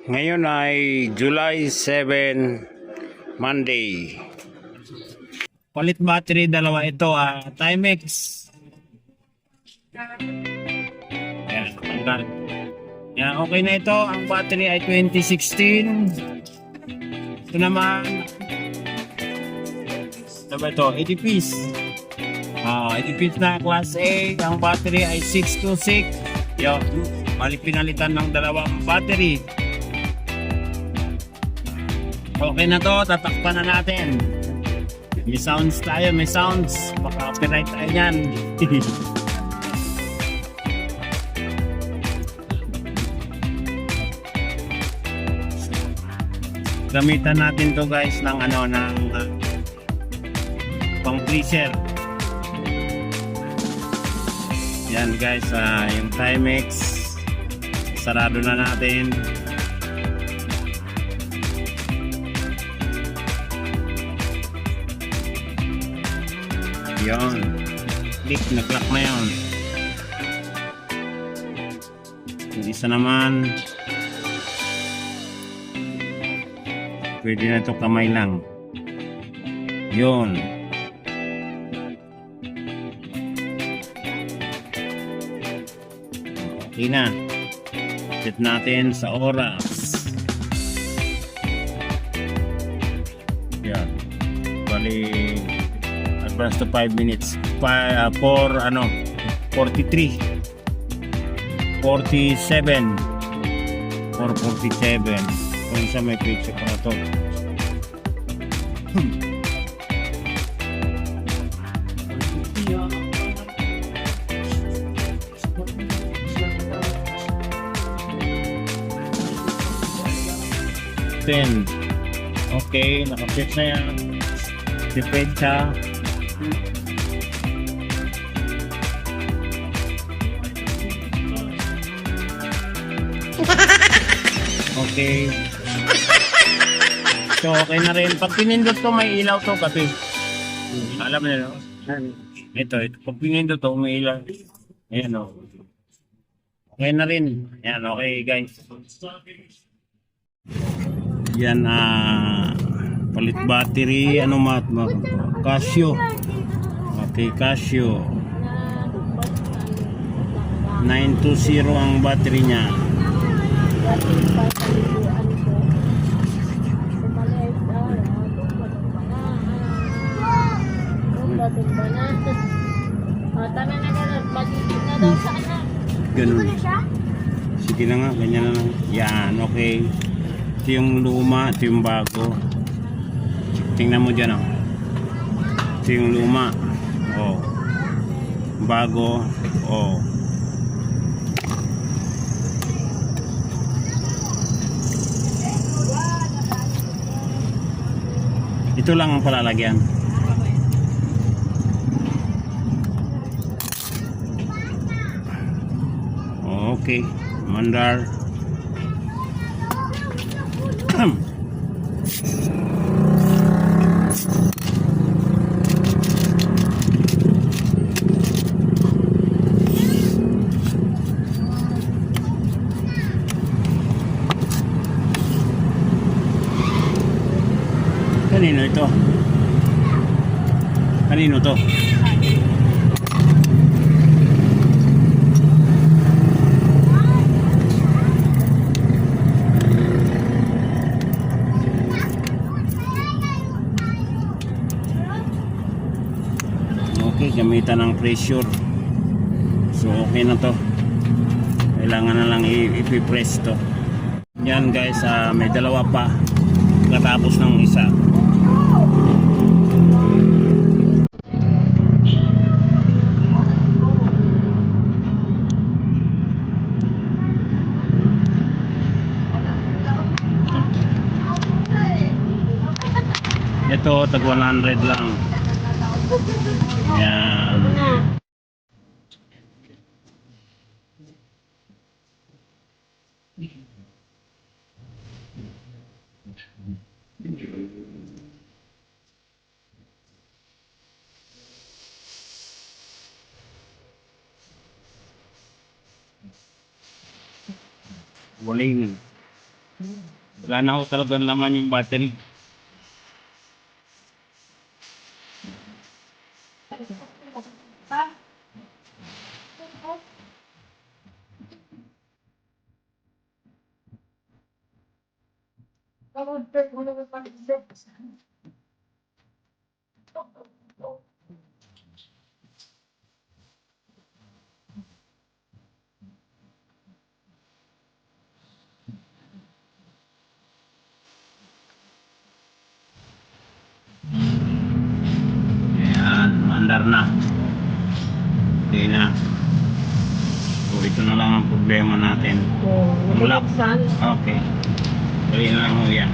Ngayon ay July 7, Monday. Palit battery dalawa ito, Timex. Yan, tanggal. Yan, okay na ito. Ang battery ay 2016. Ito naman, ano ba ito? 80 piece. 80 piece na class A. Ang battery ay 626. Yo, mali pinalitan ng dalawang battery. Okay na to, tatakpan na natin. May sounds tayo, may sounds. Baka copyright tayo yan. Gamitan natin to guys ng pang freezer. Yan guys, yung Timex. Sarado na natin. Yon, click, nag-lock na yon. Yung isa naman, pwede na ito kamay lang. Yon. Okay na. Set natin sa oras. Yan. Bali, advance to 5 minutes. 43 47 447. Kung isa may picture pa na to. Okay, nakapit na yan. Depensa. Okay. So, okay na rin. Pag pinindot to, may ilaw to kasi. Alam mo na, no? Ito. Pag pinindot to, may ilaw. Ayan, o. Okay na rin. Ayan, okay, guys. Yan, palit battery. Ano mat? Casio. Okay, Casio. 920 ang battery niya. Ganun. Sige na nga, ganyan na lang. Yan, okay. Ito yung luma, ito yung bago. Tingnan mo dyan, oh. Ito yung luma. Oh. Bago. Oh. Ito lang ang palalagyan. Okay, mandar. Kanino ito? Kanino to? Okay, gamitan ng pressure. So okay na to. Kailangan na lang i-press to. Yan guys, may dalawa pa. Katapos ng isa. Ito, tag 100 lang. Yan. Waling Wala na ako talagang laman yung battery. Ayan, mandar na. Hindi na. So ito na lang ang problema natin. Wala. Okay. Dali na lang mo yan.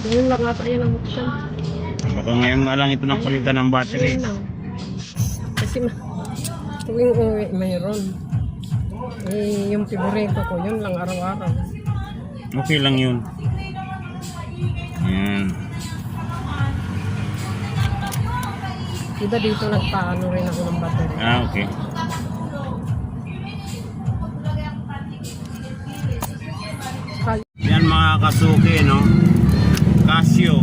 Ngayon lang ata yan ang buksan. Baka ngayon nga lang ito napalitan ng battery. Ngayon lang. Kasi tuwing uwi mayroon. Eh, yung favorito ko, yun lang araw-araw. Okay lang yun. Ayan. Diba dito nagpaano rin ako ng battery. Ah, okay. Yan mga kasuki, no? Casio.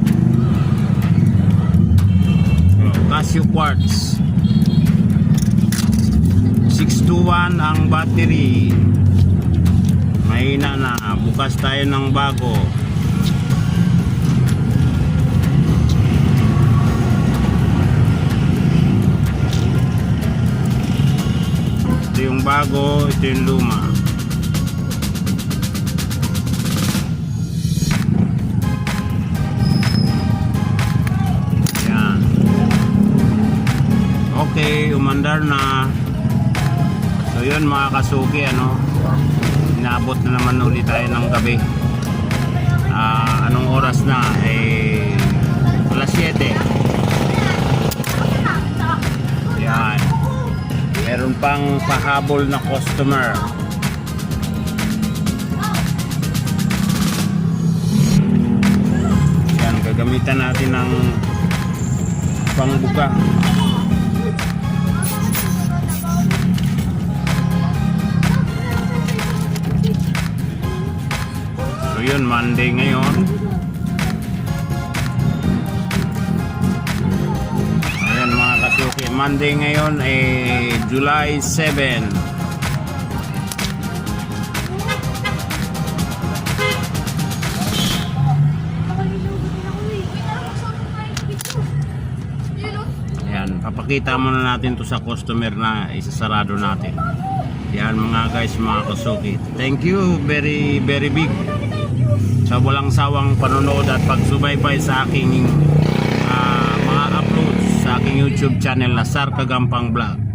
Casio quartz. 621 ang battery. Mahina na. Bukas tayo ng bago. Ito yung bago, ito yung luma. Yan. Okay, umandar na. So yun mga kasuki, ano, inaabot na naman ulit tayo ng gabi. Anong oras na? Alas 7. Yan. Meron pang pahabol na customer. Yan, gagamitan natin ng pangbuka. So yun, Monday ngayon. Ayan mga kasuki, Monday ngayon ay July 7. Ayan, papakita muna natin to sa customer na isasarado natin. Yan mga guys, mga kasuki. Thank you very very big sa walang sawang panonood at pagsubaybay sa aking mga uploads sa aking YouTube channel na Sar Kagampang Vlog.